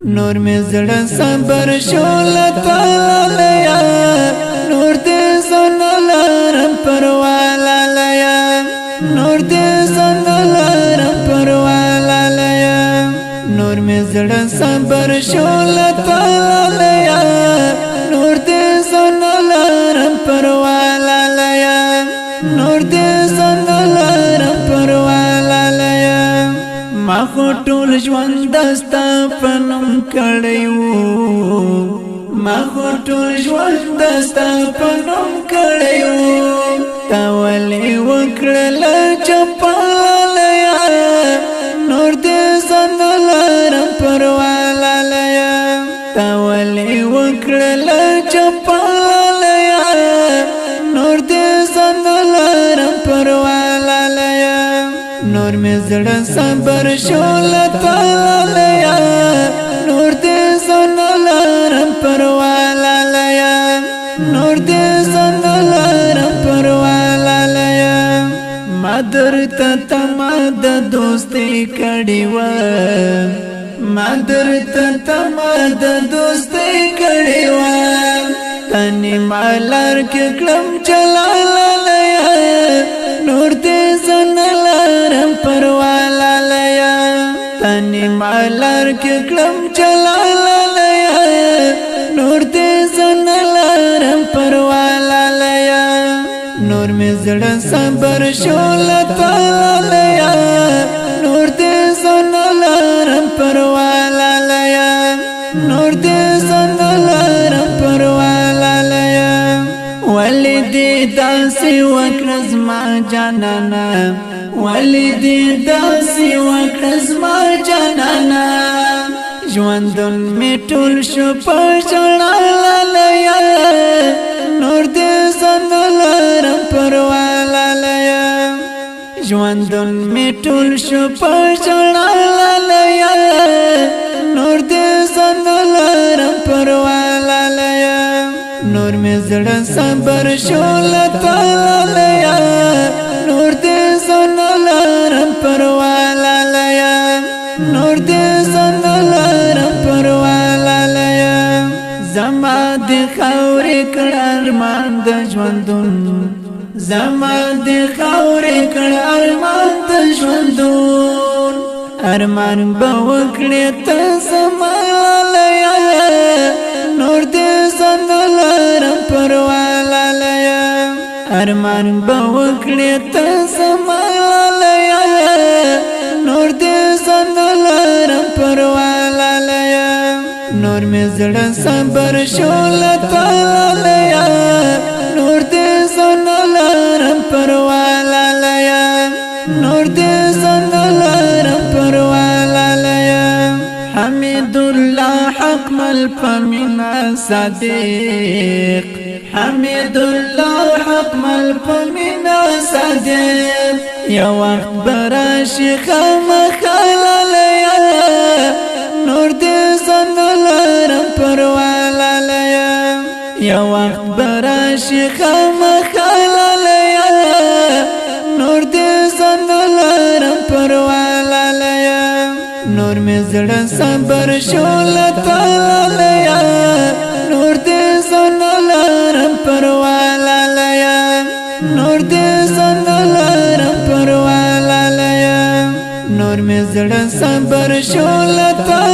نور می زړه صبر شول تعالی نور دې زن لارم پروالا لیا نور دې زن لارم پروالا لیا نور می زړه صبر شول تعالی نور دې زن لارم پروالا لیا نور دې زن لارم پروالا لیا ما خو ټول ژوند دستا پنوم کړیو ما خو ټول ژوند دستا پنوم کړیو تا ولې وکړل چپالیا نور دې زن لارم پروالا لیا تا ولې وکړل چپالیا نور دې زن لارم پروالا لیا نور می زړه صبر شول تعالی نور دې زن لارم پروالا لیا نور دې زن لارم پروالا لیا ما درته تما د دوستي کړي و ما درته تما د دوستي کړي و تني مالر کې کلم چلالا لیا نور دې زن لارم پروالا لیا تنی مالر کې کلم چلالا لیا نور دې زن لارم پروالا لیا نور می زړه صبر شول تعالی نور دې زن لارم پروالا لیا نور دې زن لارم پروالا لیا ولدي داسي وکړز ما جانانا ولدي داسي وکړز ما جانانا ژوندون می ټول شو پښړالا لیا نور دې زن لارم پروالا لیا ژوندون می ټول شو پښړالا لیا نور دې زن لارم پروالا لیا نور می زړه صبر شول تعالی نور دې زن لارم پروالا لیا نور دې زن لارم پروالا لیا زما دې خاورې کړ ارمان د ژوندون زما دې خاورې کړ ارمان د ژوندون ارمان به وکړې ته زما لیا نور دې زن لارم پروالا لیا ارمان به وکړې ته زما لیا نور دې زن لارم پروالا لیا نور می زړه صبر شول تعالی نور دې زن لارم پروالا لیا نور دې زن لارم پروالا لیا حمید الله حق مل پمنا صادق حمید الله حق مل پمنا صادق یا وخت براشي خامخالا لیا نور دې زن لارم پروالا لیا یا وخت براشي خامخالا لیا نور دې زن لارم پروالا لیا نور می زړه صبر شول تعالی نور دې زن لارم پروالا لیا نور دې زن لارم پروالا لیا نور می زړه صبر شول تعالی